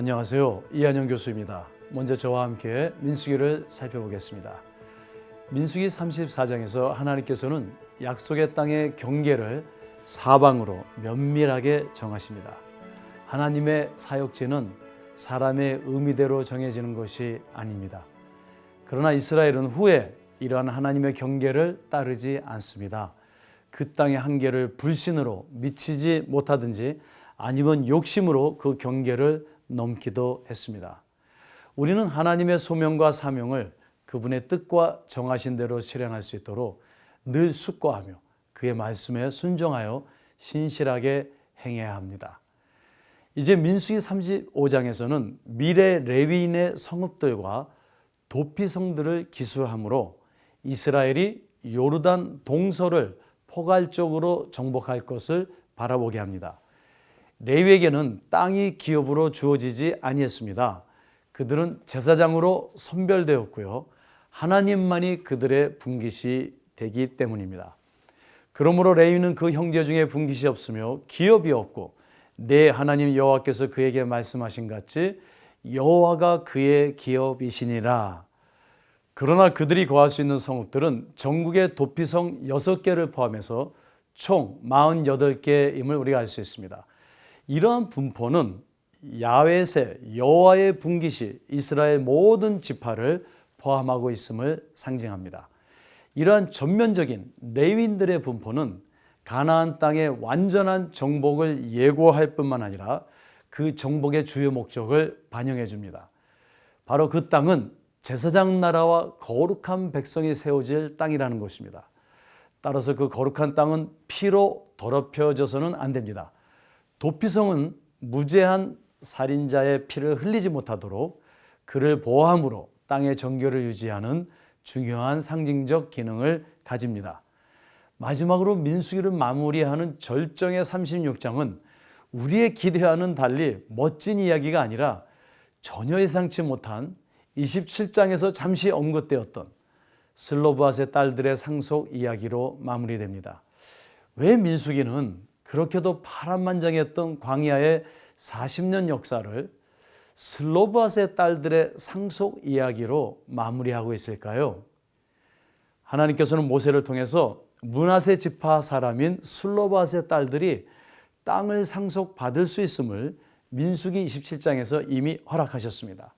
안녕하세요. 이한영 교수입니다. 먼저 저와 함께 민수기를 살펴보겠습니다. 민수기 34장에서 하나님께서는 약속의 땅의 경계를 사방으로 면밀하게 정하십니다. 하나님의 사역지는 사람의 의미대로 정해지는 것이 아닙니다. 그러나 이스라엘은 후에 이러한 하나님의 경계를 따르지 않습니다. 그 땅의 한계를 불신으로 미치지 못하든지 아니면 욕심으로 그 경계를 넘기도 했습니다. 우리는 하나님의 소명과 사명을 그분의 뜻과 정하신 대로 실행할 수 있도록 늘 숙고하며 그의 말씀에 순종하여 신실하게 행해야 합니다. 이제 민수기 35장에서는 미래 레위인의 성읍들과 도피성들을 기술함으로 이스라엘이 요르단 동서를 포괄적으로 정복할 것을 바라보게 합니다. 레위에게는 땅이 기업으로 주어지지 아니했습니다. 그들은 제사장으로 선별되었고요. 하나님만이 그들의 분깃이 되기 때문입니다. 그러므로 레위는 그 형제 중에 분깃이 없으며 기업이 없고 내 하나님 여호와께서 그에게 말씀하신 같이 여호와가 그의 기업이시니라. 그러나 그들이 거할 수 있는 성읍들은 전국의 도피성 6개를 포함해서 총 48개임을 우리가 알 수 있습니다. 이러한 분포는 야훼세 여호와의 분깃이 이스라엘 모든 지파를 포함하고 있음을 상징합니다. 이러한 전면적인 레위인들의 분포는 가나안 땅의 완전한 정복을 예고할 뿐만 아니라 그 정복의 주요 목적을 반영해 줍니다. 바로 그 땅은 제사장 나라와 거룩한 백성이 세워질 땅이라는 것입니다. 따라서 그 거룩한 땅은 피로 더럽혀져서는 안 됩니다. 도피성은 무죄한 살인자의 피를 흘리지 못하도록 그를 보호함으로 땅의 정결을 유지하는 중요한 상징적 기능을 가집니다. 마지막으로 민수기를 마무리하는 절정의 36장은 우리의 기대와는 달리 멋진 이야기가 아니라 전혀 예상치 못한 27장에서 잠시 언급되었던 슬로브앗의 딸들의 상속 이야기로 마무리됩니다. 왜 민수기는 그렇게도 파란만장했던 광야의 40년 역사를 슬로브앗의 딸들의 상속 이야기로 마무리하고 있을까요? 하나님께서는 모세를 통해서 므낫세 지파 사람인 슬로브앗의 딸들이 땅을 상속받을 수 있음을 민수기 27장에서 이미 허락하셨습니다.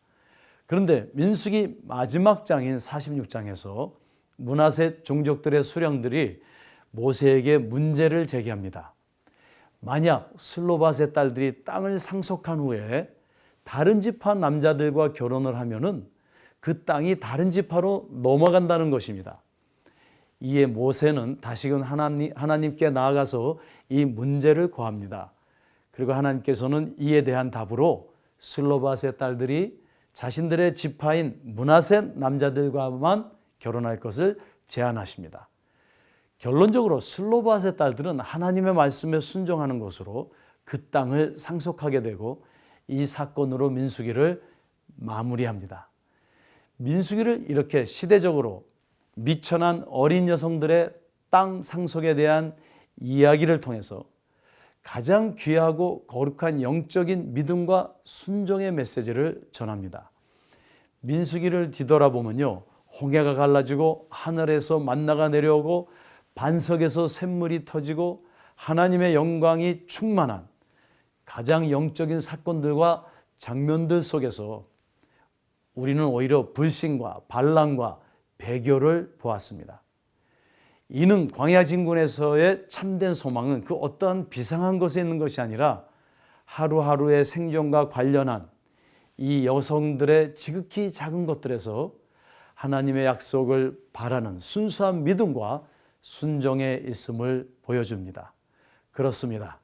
그런데 민수기 마지막 장인 46장에서 므낫세 종족들의 수령들이 모세에게 문제를 제기합니다. 만약 슬로밧의 딸들이 땅을 상속한 후에 다른 지파 남자들과 결혼을 하면은 그 땅이 다른 지파로 넘어간다는 것입니다. 이에 모세는 다시금 하나님께 나아가서 이 문제를 고합니다. 그리고 하나님께서는 이에 대한 답으로 슬로밧의 딸들이 자신들의 지파인 므낫세 남자들과만 결혼할 것을 제안하십니다. 결론적으로 슬로밧의 딸들은 하나님의 말씀에 순종하는 것으로 그 땅을 상속하게 되고 이 사건으로 민수기를 마무리합니다. 민수기를 이렇게 시대적으로 미천한 어린 여성들의 땅 상속에 대한 이야기를 통해서 가장 귀하고 거룩한 영적인 믿음과 순종의 메시지를 전합니다. 민수기를 뒤돌아보면요, 홍해가 갈라지고 하늘에서 만나가 내려오고 반석에서 샘물이 터지고 하나님의 영광이 충만한 가장 영적인 사건들과 장면들 속에서 우리는 오히려 불신과 반란과 배교를 보았습니다. 이는 광야 진군에서의 참된 소망은 그 어떠한 비상한 것에 있는 것이 아니라 하루하루의 생존과 관련한 이 여성들의 지극히 작은 것들에서 하나님의 약속을 바라는 순수한 믿음과 순종에 있음을 보여줍니다. 그렇습니다.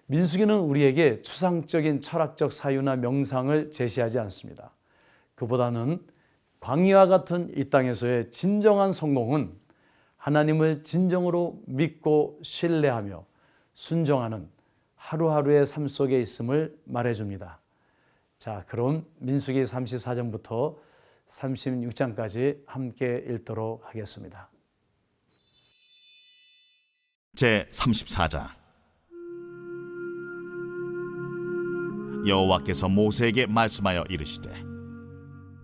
민수기는 우리에게 추상적인 철학적 사유나 명상을 제시하지 않습니다. 그보다는 광야와 같은 이 땅에서의 진정한 성공은 하나님을 진정으로 믿고 신뢰하며 순종하는 하루하루의 삶 속에 있음을 말해줍니다. 자, 그럼 민수기 34장부터 36장까지 함께 읽도록 하겠습니다. 제 34장 여호와께서 모세에게 말씀하여 이르시되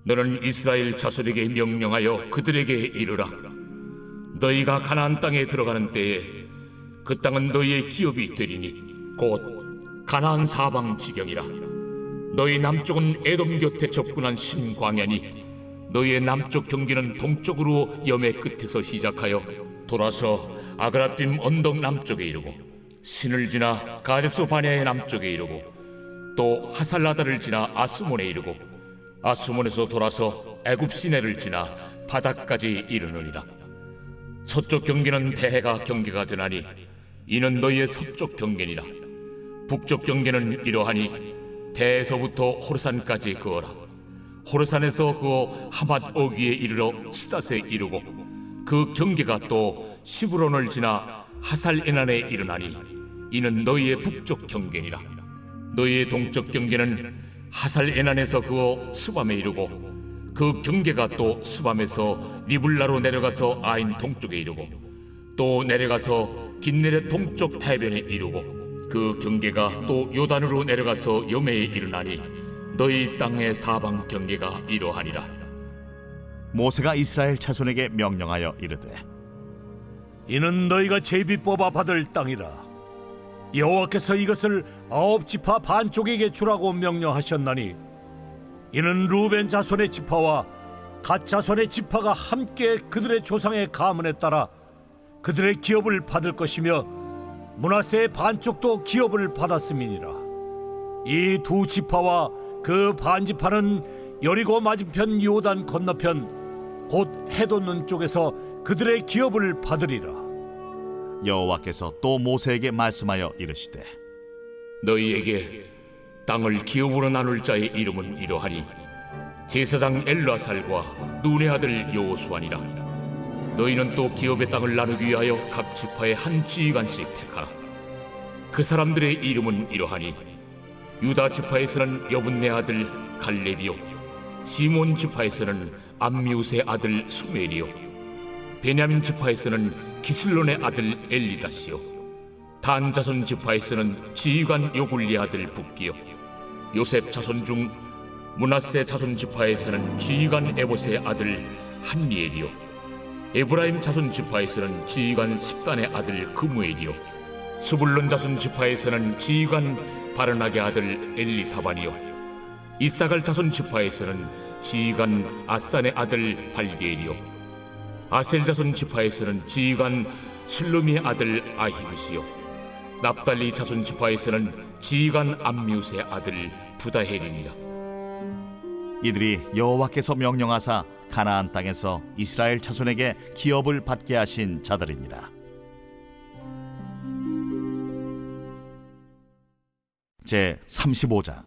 너는 이스라엘 자손에게 명령하여 그들에게 이르라. 너희가 가나안 땅에 들어가는 때에 그 땅은 너희의 기업이 되리니 곧 가나안 사방 지경이라. 너희 남쪽은 에돔 곁에 접근한 신광야니 너희의 남쪽 경계는 동쪽으로 염해 끝에서 시작하여 돌아서 아그라빔 언덕 남쪽에 이르고 신을 지나 가데스 바네아의 남쪽에 이르고 또 하살라다를 지나 아스몬에 이르고 아스몬에서 돌아서 애굽 시내를 지나 바닥까지 이르느니라. 서쪽 경계는 대해가 경계가 되나니 이는 너희의 서쪽 경계니라. 북쪽 경계는 이러하니 대에서부터 호르산까지 그어라. 호르산에서 그어 하맛 어귀에 이르러 시닷에 이르고 그 경계가 또 시브론을 지나 하살 에난에 이르나니 이는 너희의 북쪽 경계니라. 너희의 동쪽 경계는 하살 에난에서 그어 스밤에 이르고 그 경계가 또 스밤에서 리블라로 내려가서 아인 동쪽에 이르고 또 내려가서 긴네렛 동쪽 해변에 이르고 그 경계가 또 요단으로 내려가서 염해에 이르나니 너희 땅의 사방 경계가 이러하니라. 모세가 이스라엘 자손에게 명령하여 이르되 이는 너희가 제비 뽑아 받을 땅이라. 여호와께서 이것을 9지파 반쪽에게 주라고 명령하셨나니 이는 루벤 자손의 지파와 갓 자손의 지파가 함께 그들의 조상의 가문에 따라 그들의 기업을 받을 것이며 므낫세의 반쪽도 기업을 받았음이니라. 이 두 지파와 그 반지파는 여리고 맞은편 요단 건너편 곧 해돋는 쪽에서 그들의 기업을 받으리라. 여호와께서 또 모세에게 말씀하여 이르시되 너희에게 땅을 기업으로 나눌 자의 이름은 이러하니 제사장 엘라살과 눈의 아들 여호수아니라. 너희는 또 기업의 땅을 나누기 위하여 각 지파의 한 지휘관씩 택하라. 그 사람들의 이름은 이러하니 유다 지파에서는 여분네 아들 갈렙이요 시몬 지파에서는 암미우스의 아들 수멜이요 베냐민 지파에서는 기슬론의 아들 엘리다시요 단 자손 지파에서는 지휘관 요굴리 아들 붓기요 요셉 자손 중 므낫세 자손 지파에서는 지휘관 에봇의 아들 한니엘이요 에브라임 자손 지파에서는 지휘관 십단의 아들 그무엘이요 스불론 자손 지파에서는 지휘관 바르나게 아들 엘리사반이요 이사갈 자손 지파에서는 지휘관 아산의 아들 발디엘이요 아셀 자손 지파에서는 지휘관 슬루미의 아들 아히우시요 납달리 자손 지파에서는 지휘관 암미우스의 아들 부다헬이니라. 이들이 여호와께서 명령하사 가나안 땅에서 이스라엘 자손에게 기업을 받게 하신 자들이니라. 제 35장.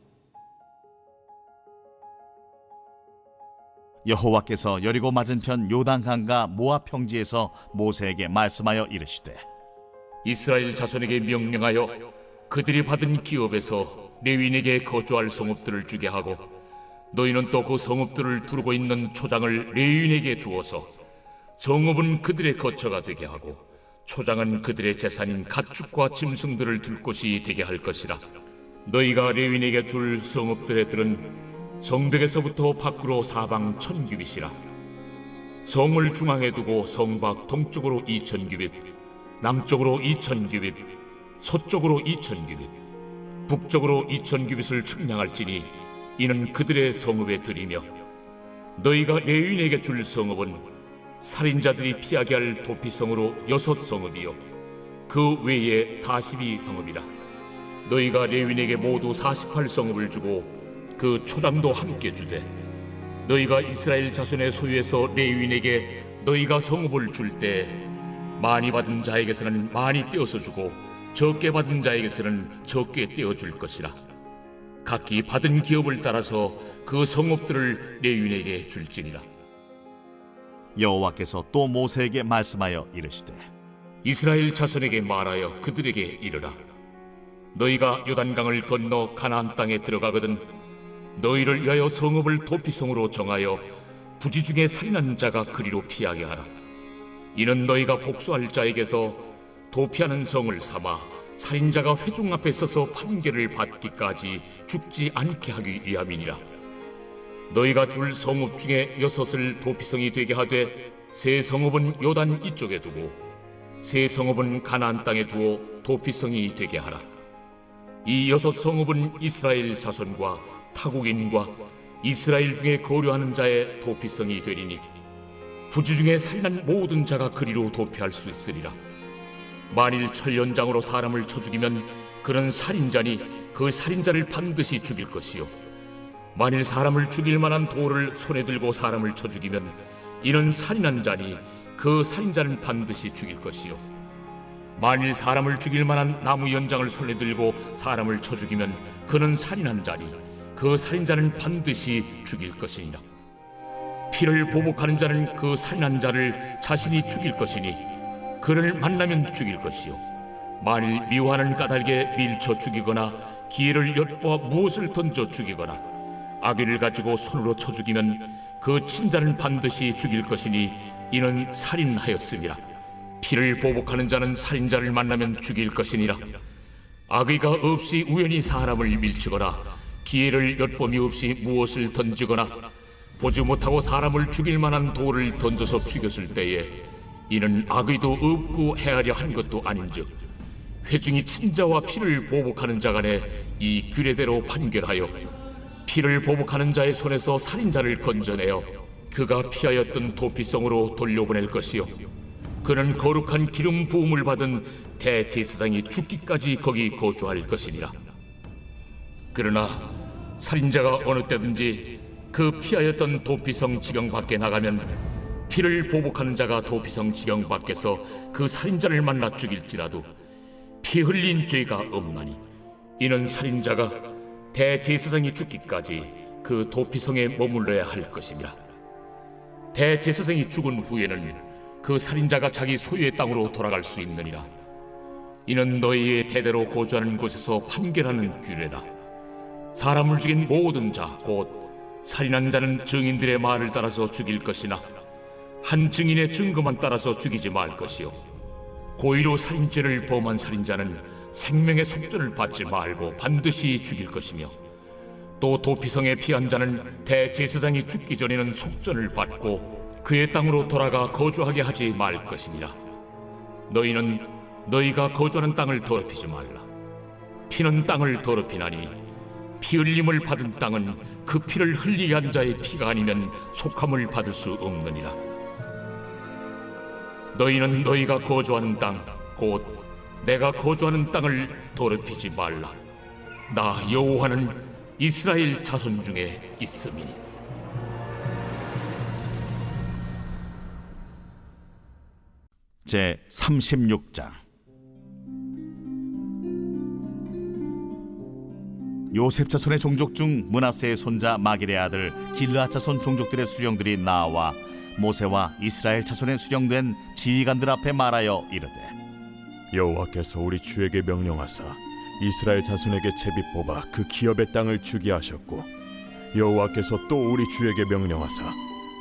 여호와께서 여리고 맞은편 요단강과 모압 평지에서 모세에게 말씀하여 이르시되 이스라엘 자손에게 명령하여 그들이 받은 기업에서 레위인에게 거주할 성읍들을 주게 하고 너희는 또 그 성읍들을 두르고 있는 초장을 레위인에게 주어서 성읍은 그들의 거처가 되게 하고 초장은 그들의 재산인 가축과 짐승들을 둘 곳이 되게 할 것이라. 너희가 레위인에게 줄 성읍들의 들은 성벽에서부터 밖으로 사방 1000규빗이라. 성을 중앙에 두고 성밖 동쪽으로 2000규빗, 남쪽으로 2000규빗, 서쪽으로 2000규빗, 북쪽으로 2000규빗을 측량할지니 이는 그들의 성읍에 들이며 너희가 레위인에게 줄 성읍은 살인자들이 피하게 할 도피성으로 6성읍이요 그 외에 42성읍이라. 너희가 레위인에게 모두 48성읍을 주고 그 초장도 함께 주되 너희가 이스라엘 자손의 소유에서 레위인에게 너희가 성읍을 줄 때 많이 받은 자에게서는 많이 떼어서 주고 적게 받은 자에게서는 적게 떼어줄 것이라. 각기 받은 기업을 따라서 그 성읍들을 레위인에게 줄지니라. 여호와께서 또 모세에게 말씀하여 이르시되 이스라엘 자손에게 말하여 그들에게 이르라. 너희가 요단강을 건너 가나안 땅에 들어가거든 너희를 위하여 성읍을 도피성으로 정하여 부지 중에 살인한 자가 그리로 피하게 하라. 이는 너희가 복수할 자에게서 도피하는 성을 삼아 살인자가 회중 앞에 서서 판결을 받기까지 죽지 않게 하기 위함이니라. 너희가 줄 성읍 중에 6을 도피성이 되게 하되 3성읍은 요단 이쪽에 두고 3성읍은 가나안 땅에 두어 도피성이 되게 하라. 이 6성읍은 이스라엘 자손과 타국인과 이스라엘 중에 거류하는 자의 도피성이 되리니 부지 중에 살인한 모든 자가 그리로 도피할 수 있으리라. 만일 철연장으로 사람을 쳐 죽이면 그는 살인자니 그 살인자를 반드시 죽일 것이요, 만일 사람을 죽일 만한 돌을 손에 들고 사람을 쳐 죽이면 이는 살인한 자니 그 살인자는 반드시 죽일 것이요, 만일 사람을 죽일 만한 나무 연장을 손에 들고 사람을 쳐 죽이면 그는 살인한 자니 그 살인자는 반드시 죽일 것이니라. 피를 보복하는 자는 그 살인한 자를 자신이 죽일 것이니 그를 만나면 죽일 것이요, 만일 미워하는 까닭에 밀쳐 죽이거나 기회를 엿보아 무엇을 던져 죽이거나 아기를 가지고 손으로 쳐 죽이면 그 친자는 반드시 죽일 것이니 이는 살인하였음이라. 피를 보복하는 자는 살인자를 만나면 죽일 것이니라. 악의가 없이 우연히 사람을 밀치거나 기회를 엿봄이 없이 무엇을 던지거나 보지 못하고 사람을 죽일 만한 돌을 던져서 죽였을 때에 이는 악의도 없고 해하려 한 것도 아닌즉 회중이 친자와 피를 보복하는 자 간에 이 규례대로 판결하여 피를 보복하는 자의 손에서 살인자를 건져내어 그가 피하였던 도피성으로 돌려보낼 것이요, 그는 거룩한 기름 부음을 받은 대제사장이 죽기까지 거기 거주할 것이니라. 그러나 살인자가 어느 때든지 그 피하였던 도피성 지경 밖에 나가면 피를 보복하는 자가 도피성 지경 밖에서 그 살인자를 만나 죽일지라도 피 흘린 죄가 없나니 이는 살인자가 대제사장이 죽기까지 그 도피성에 머물러야 할 것이니라. 대제사장이 죽은 후에는 그 살인자가 자기 소유의 땅으로 돌아갈 수 있느니라. 이는 너희의 대대로 거주하는 곳에서 판결하는 규례라. 사람을 죽인 모든 자 곧 살인한 자는 증인들의 말을 따라서 죽일 것이나 한 증인의 증거만 따라서 죽이지 말 것이요, 고의로 살인죄를 범한 살인자는 생명의 속전을 받지 말고 반드시 죽일 것이며, 또 도피성에 피한 자는 대제사장이 죽기 전에는 속전을 받고 그의 땅으로 돌아가 거주하게 하지 말 것이니라. 너희는 너희가 거주하는 땅을 더럽히지 말라. 피는 땅을 더럽히나니 피 흘림을 받은 땅은 그 피를 흘리게 한 자의 피가 아니면 속함을 받을 수 없느니라. 너희는 너희가 거주하는 땅 곧 내가 거주하는 땅을 더럽히지 말라. 나 여호와는 이스라엘 자손 중에 있음이니. 제 36장. 요셉 자손의 종족 중 므낫세의 손자 마길의 아들 길르앗 자손 종족들의 수령들이 나와 모세와 이스라엘 자손의 수령된 지휘관들 앞에 말하여 이르되, 여호와께서 우리 주에게 명령하사 이스라엘 자손에게 제비 뽑아 그 기업의 땅을 주게 하셨고, 여호와께서 또 우리 주에게 명령하사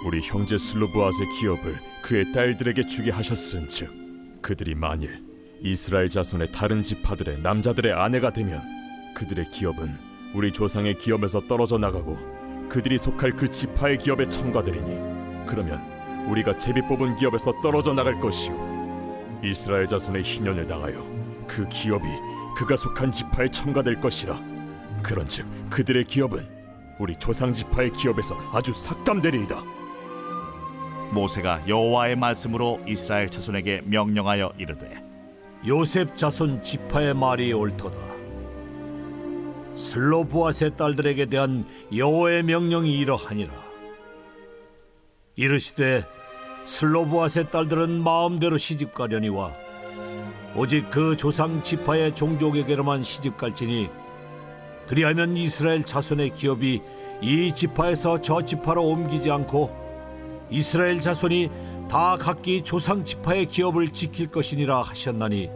우리 형제 슬로브앗의 기업을 그의 딸들에게 주게 하셨은즉, 그들이 만일 이스라엘 자손의 다른 지파들의 남자들의 아내가 되면 그들의 기업은 우리 조상의 기업에서 떨어져 나가고 그들이 속할 그 지파의 기업에 참가되리니, 그러면 우리가 제비 뽑은 기업에서 떨어져 나갈 것이요, 이스라엘 자손의 희년을 당하여 그 기업이 그가 속한 지파에 참가될 것이라. 그런즉 그들의 기업은 우리 조상 지파의 기업에서 아주 삭감되리이다. 모세가 여호와의 말씀으로 이스라엘 자손에게 명령하여 이르되, 요셉 자손 지파의 말이 옳도다. 슬로브앗의 딸들에게 대한 여호와의 명령이 이러하니라. 이르시되 슬로브앗의 딸들은 마음대로 시집가려니와 오직 그 조상 지파의 종족에게로만 시집갈지니, 그리하면 이스라엘 자손의 기업이 이 지파에서 저 지파로 옮기지 않고 이스라엘 자손이 다 각기 조상 지파의 기업을 지킬 것이니라 하셨나니,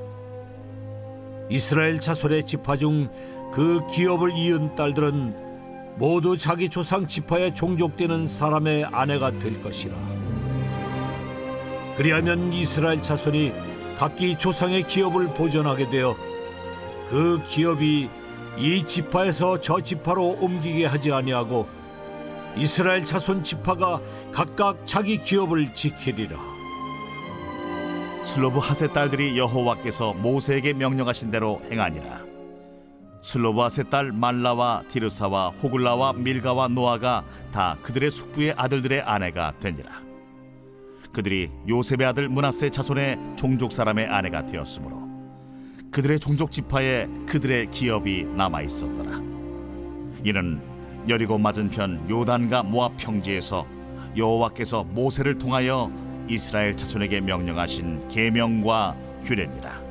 이스라엘 자손의 지파 중 그 기업을 이은 딸들은 모두 자기 조상 지파에 종족되는 사람의 아내가 될 것이라. 그리하면 이스라엘 자손이 각기 조상의 기업을 보존하게 되어 그 기업이 이 지파에서 저 지파로 옮기게 하지 아니하고 이스라엘 자손 지파가 각각 자기 기업을 지키리라. 슬로브핫의 딸들이 여호와께서 모세에게 명령하신 대로 행하니라. 슬로브핫의 딸 말라와 디르사와 호글라와 밀가와 노아가 다 그들의 숙부의 아들들의 아내가 되니라. 그들이 요셉의 아들 므낫세 자손의 종족 사람의 아내가 되었으므로 그들의 종족 지파에 그들의 기업이 남아 있었더라. 이는 여리고 맞은편 요단과 모압 평지에서 여호와께서 모세를 통하여 이스라엘 자손에게 명령하신 계명과 규례니라.